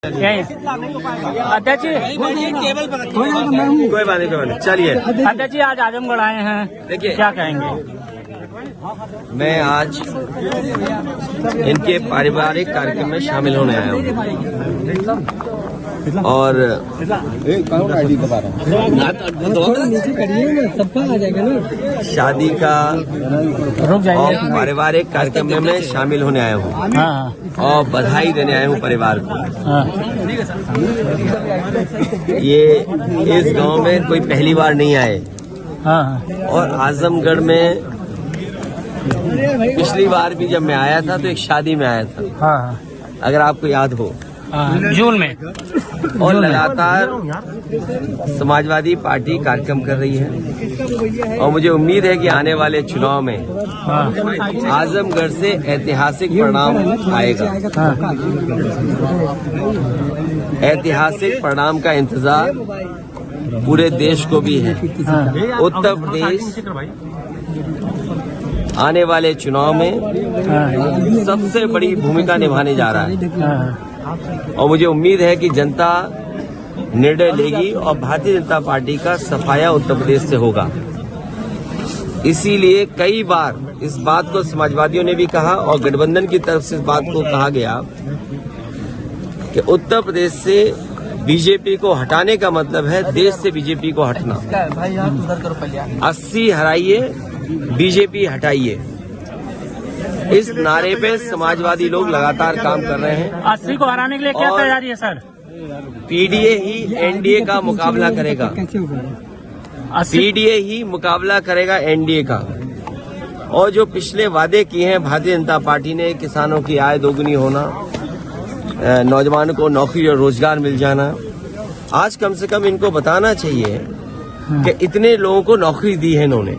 अध्यक्ष जी कोई बात नहीं चलिए। अध्यक्ष जी आज आजमगढ़ आए हैं, देखिए क्या कहेंगे? मैं आज इनके पारिवारिक कार्यक्रम में शामिल होने आया हूँ और शादी का और पारिवारिक कार्यक्रम में मैं शामिल होने आया हूँ और बधाई देने आया हूँ परिवार को। ये इस गांव में कोई पहली बार नहीं आए और आजमगढ़ में पिछली बार भी जब मैं आया था तो एक शादी में आया था, अगर आपको याद हो, जून में। और लगातार समाजवादी पार्टी कार्यक्रम कर रही है और मुझे उम्मीद है कि आने वाले चुनाव में आजमगढ़ से ऐतिहासिक परिणाम आएगा। ऐतिहासिक परिणाम का इंतजार पूरे देश को भी है। उत्तर प्रदेश आने वाले चुनाव में सबसे बड़ी भूमिका निभाने जा रहा है और मुझे उम्मीद है कि जनता निर्णय लेगी और भारतीय जनता पार्टी का सफाया उत्तर प्रदेश से होगा। इसीलिए कई बार इस बात को समाजवादियों ने भी कहा और गठबंधन की तरफ से इस बात को कहा गया कि उत्तर प्रदेश से बीजेपी को हटाने का मतलब है देश से बीजेपी को हटना। 80 हराइए, बीजेपी हटाइए, इस नारे पे समाजवादी लोग लगातार काम कर रहे हैं। 80 को हराने के लिए क्या तैयारी है सर? पीडीए ही एनडीए का मुकाबला करेगा। पीडीए ही मुकाबला करेगा एनडीए का। और जो पिछले वादे किए हैं भारतीय जनता पार्टी ने, किसानों की आय दोगुनी होना, नौजवानों को नौकरी और रोजगार मिल जाना, आज कम से कम इनको बताना चाहिए कि इतने लोगों को नौकरी दी है इन्होंने,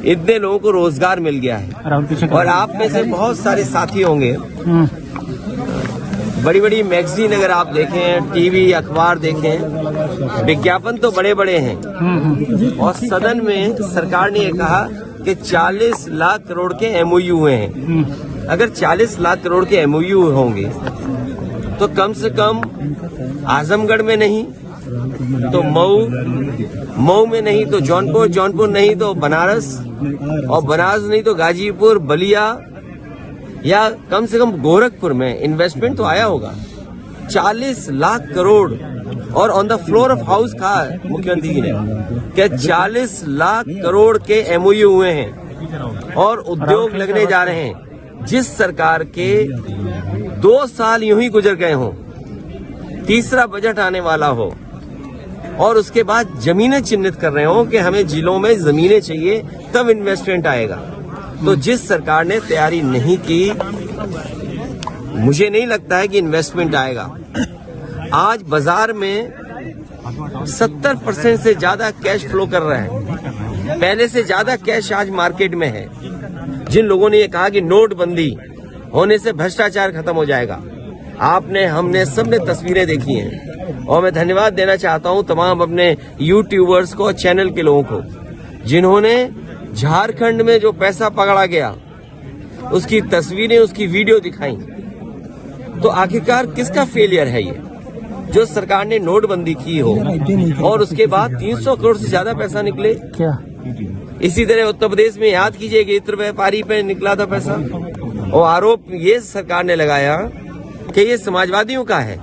इतने लोगों को रोजगार मिल गया है। और आप में से बहुत सारे साथी होंगे, बड़ी बड़ी मैगजीन अगर आप देखें, टीवी अखबार देखें, विज्ञापन तो बड़े बड़े हैं और सदन में सरकार ने ये कहा कि 40 लाख करोड़ के एमओयू हुए हैं। अगर 40 लाख करोड़ के एमओयू होंगे तो कम से कम आजमगढ़ में नहीं तो मऊ में नहीं तो जौनपुर नहीं तो बनारस, और बनारस नहीं तो गाजीपुर, बलिया या कम से कम गोरखपुर में इन्वेस्टमेंट तो आया होगा। 40 लाख करोड़ और on the floor of house कहा मुख्यमंत्री जी ने कि 40 लाख करोड़ के एमओयू हुए हैं और उद्योग लगने जा रहे हैं। जिस सरकार के 2 साल यूं ही गुजर गए हों, तीसरा बजट आने वाला हो और उसके बाद जमीनें चिन्हित कर रहे हो कि हमें जिलों में जमीनें चाहिए तब इन्वेस्टमेंट आएगा, तो जिस सरकार ने तैयारी नहीं की, मुझे नहीं लगता है कि इन्वेस्टमेंट आएगा। आज बाजार में 70% से ज्यादा कैश फ्लो कर रहा है, पहले से ज्यादा कैश आज मार्केट में है। जिन लोगों ने ये कहा कि नोटबंदी होने से भ्रष्टाचार खत्म हो जाएगा, आपने, हमने, सबने तस्वीरें देखी हैं और मैं धन्यवाद देना चाहता हूं तमाम अपने यूट्यूबर्स को और चैनल के लोगों को जिन्होंने झारखंड में जो पैसा पकड़ा गया उसकी तस्वीरें, उसकी वीडियो दिखाई। तो आखिरकार किसका फेलियर है ये? जो सरकार ने नोटबंदी की हो और उसके बाद 300 करोड़ से ज्यादा पैसा निकले क्या? इसी तरह उत्तर प्रदेश में याद कीजिए कि इत्र व्यापारी पे निकला था पैसा और आरोप ये सरकार ने लगाया कि ये समाजवादियों का है।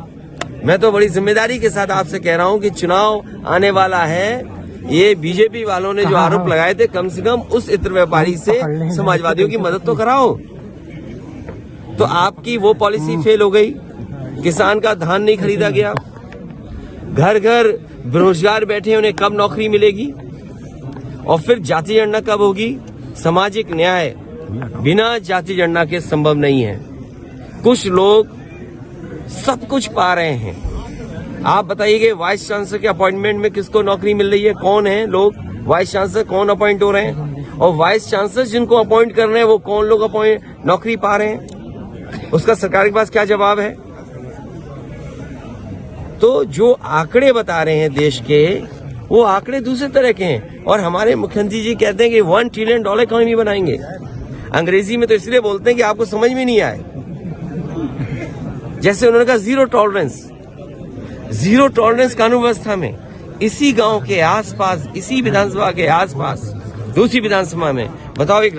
मैं तो बड़ी जिम्मेदारी के साथ आपसे कह रहा हूं कि चुनाव आने वाला है, ये बीजेपी वालों ने जो आरोप लगाए थे, कम से कम उस इत्र व्यापारी से समाजवादियों की मदद तो कराओ। तो आपकी वो पॉलिसी फेल हो गई, किसान का धान नहीं खरीदा गया, घर घर बेरोजगार बैठे, उन्हें कब नौकरी मिलेगी? और फिर जाति जनगणना कब होगी? सामाजिक न्याय बिना जाति जनगणना के संभव नहीं है। कुछ लोग सब कुछ पा रहे हैं। आप बताइए वाइस चांसलर के अपॉइंटमेंट में किसको नौकरी मिल रही है? कौन है लोग वाइस चांसलर? कौन अपॉइंट हो रहे हैं? और वाइस चांसलर जिनको अपॉइंट कर रहे हैं वो कौन लोग नौकरी पा रहे हैं? उसका सरकार के पास क्या जवाब है? तो जो आंकड़े बता रहे हैं देश के, वो आंकड़े दूसरे तरह के हैं और हमारे मुख्यमंत्री जी कहते हैं कि $1 ट्रिलियन इकोनॉमी बनाएंगे। अंग्रेजी में तो इसलिए बोलते हैं कि आपको समझ में नहीं आए। जैसे उन्होंने कहा जीरो टॉलरेंस कानून व्यवस्था में इसी गांव के आसपास, इसी विधानसभा के आसपास, दूसरी विधानसभा में बताओ एक